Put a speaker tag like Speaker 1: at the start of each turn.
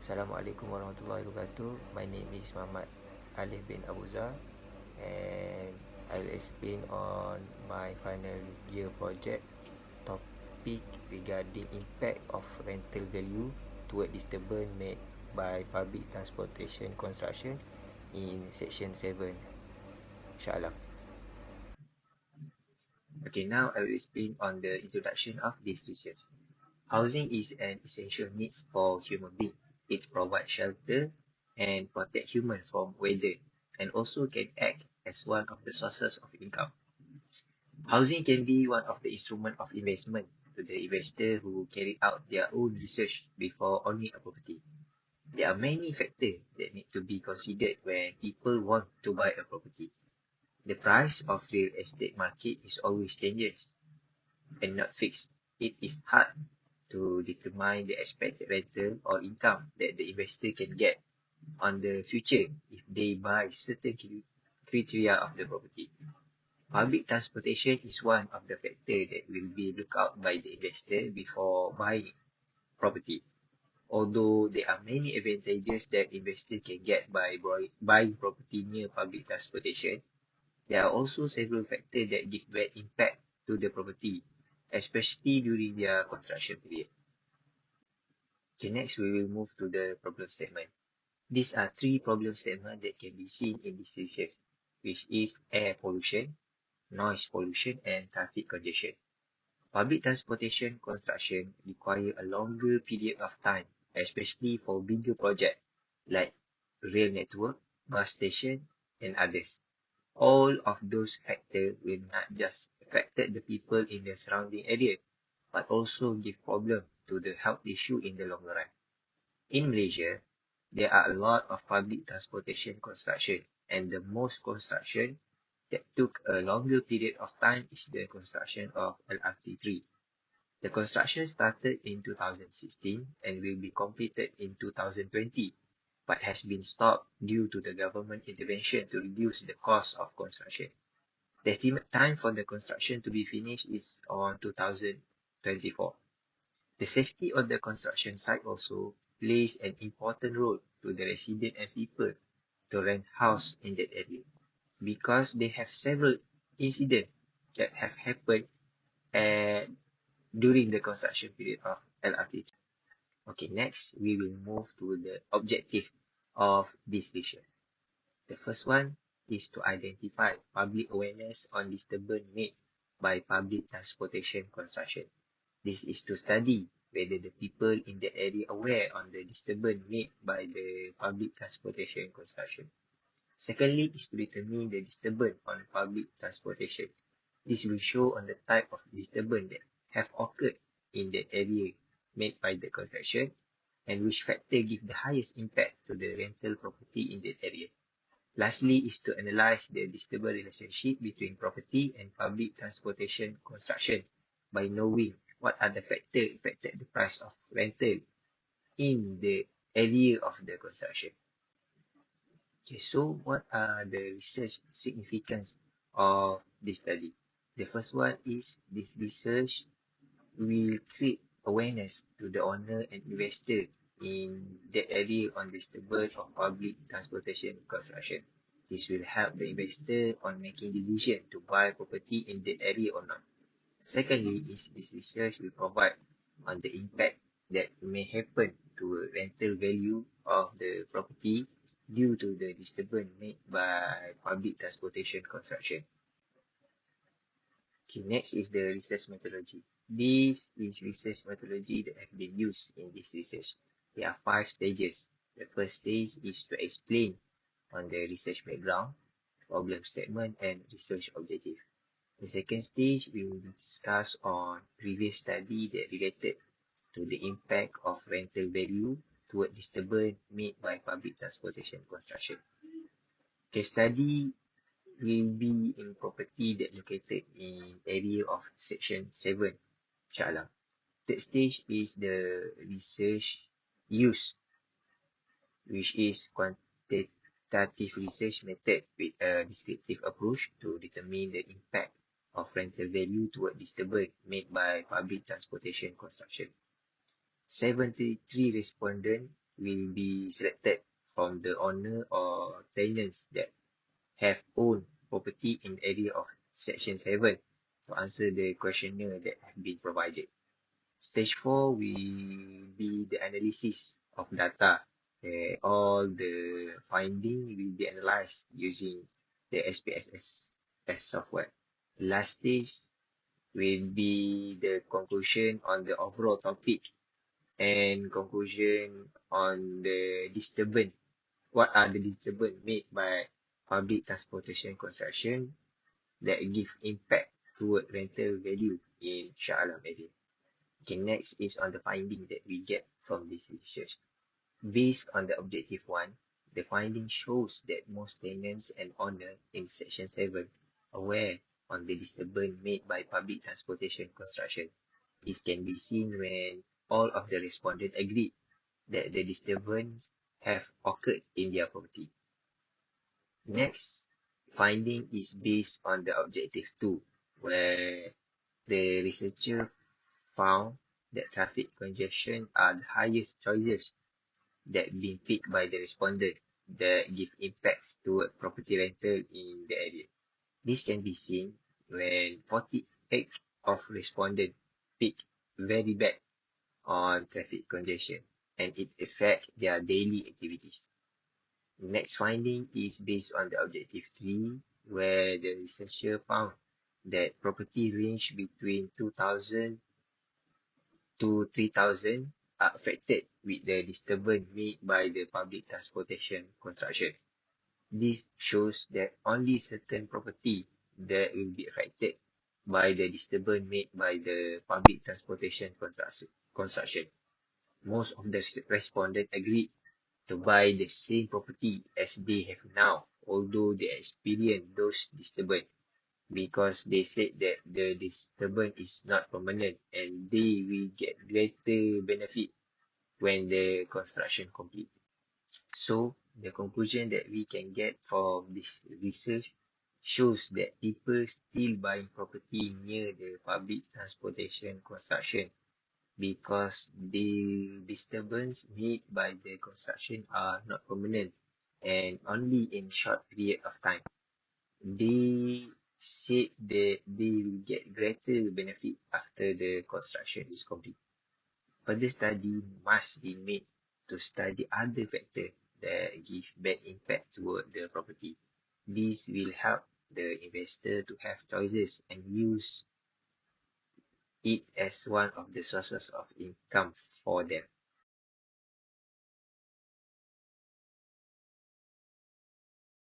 Speaker 1: Assalamualaikum warahmatullahi wabarakatuh. My name is Muhammad Alif bin Abuza, and I will explain on my final year project topic regarding impact of rental value toward disturbance made by public transportation construction in section 7. InsyaAllah. Okay, now I will explain on the introduction of this research. Housing is an essential need for human beings. It provides shelter and protect humans from weather, and also can act as one of the sources of income. Housing can be one of the instruments of investment to the investor who carry out their own research before owning a property. There are many factors that need to be considered when people want to buy a property. The price of real estate market is always changes and not fixed. It is hard to determine the expected rental or income that the investor can get on the future if they buy certain criteria of the property. Public transportation is one of the factors that will be looked out by the investor before buying property. Although there are many advantages that investor can get by buying property near public transportation, there are also several factors that give bad impact to the property, especially during their construction period. Okay, next we will move to the problem statement. These are three problem statements that can be seen in this research, which is air pollution, noise pollution, and traffic congestion. Public transportation construction require a longer period of time, especially for bigger projects like rail network, bus station, and others. All of those factors will not just affect the people in the surrounding area, but also give problem to the health issue in the long run. In Malaysia, there are a lot of public transportation construction, and the most construction that took a longer period of time is the construction of LRT3. The construction started in 2016 and will be completed in 2020, but has been stopped due to the government intervention to reduce the cost of construction. The estimate time for the construction to be finished is on 2024. The safety of the construction site also plays an important role to the residents and people to rent house in that area, because they have several incidents that have happened at, during the construction period of LRT. Okay, next we will move to the objective of this research. The first one is to identify public awareness on disturbance made by public transportation construction. This is to study whether the people in the area aware on the disturbance made by the public transportation construction. Secondly is to determine the disturbance on public transportation. This will show on the type of disturbance that have occurred in the area made by the construction, and which factor give the highest impact to the rental property in that area. Lastly is to analyze the disturbance relationship between property and public transportation construction by knowing what are the factors affected the price of rental in the area of the construction. Okay, so what are the research significance of this study? The first one is this research will create awareness to the owner and investor in that area on disturbance of public transportation construction. This will help the investor on making decision to buy property in that area or not. Secondly, is this research will provide on the impact that may happen to rental value of the property due to the disturbance made by public transportation construction. Okay, next is the research methodology. This is research methodology that have been used in this research. There are 5 stages. The first stage is to explain on the research background, problem statement, and research objective. The second stage, we will discuss on previous study that related to the impact of rental value toward disturbance made by public transportation construction. Case study will be in property that located in area of section 7, insyaAllah. Third stage is the research use, which is quantitative research method with a descriptive approach to determine the impact of rental value toward disturbance made by public transportation construction. 73 respondents will be selected from the owner or tenants that have owned property in the area of Section 7 to answer the questionnaire that have been provided. Stage 4 will be the analysis of data. All the finding will be analyzed using the SPSS software. Last stage will be the conclusion on the overall topic and conclusion on the disturbance. What are the disturbance made by public transportation construction that give impact toward rental value in Shah Alam area? Okay, next is on the finding that we get from this research. Based on the objective 1, the finding shows that most tenants and owners in Section 7 are aware on the disturbance made by public transportation construction. This can be seen when all of the respondents agree that the disturbance have occurred in their property. Next finding is based on the objective 2, where the researcher found that traffic congestion are the highest choices that been picked by the respondent that give impacts toward property rental in the area. This can be seen when 48 of respondents pick very bad on traffic congestion and it affects their daily activities. Next finding is based on the objective 3, where the researcher found that property range between 2,000 to 3,000 are affected with the disturbance made by the public transportation construction. This shows that only certain property that will be affected by the disturbance made by the public transportation construction. Most of the respondents agreed to buy the same property as they have now, although they experience those disturbance, because they said that the disturbance is not permanent and they will get greater benefit when the construction complete. So the conclusion that we can get from this research shows that people still buying property near the public transportation construction because the disturbance made by the construction are not permanent and only in short period of time. They said that they will get greater benefit after the construction is complete. Further study must be made to study other factors that give bad impact toward the property. This will help the investor to have choices and use it as one of the sources of income for them.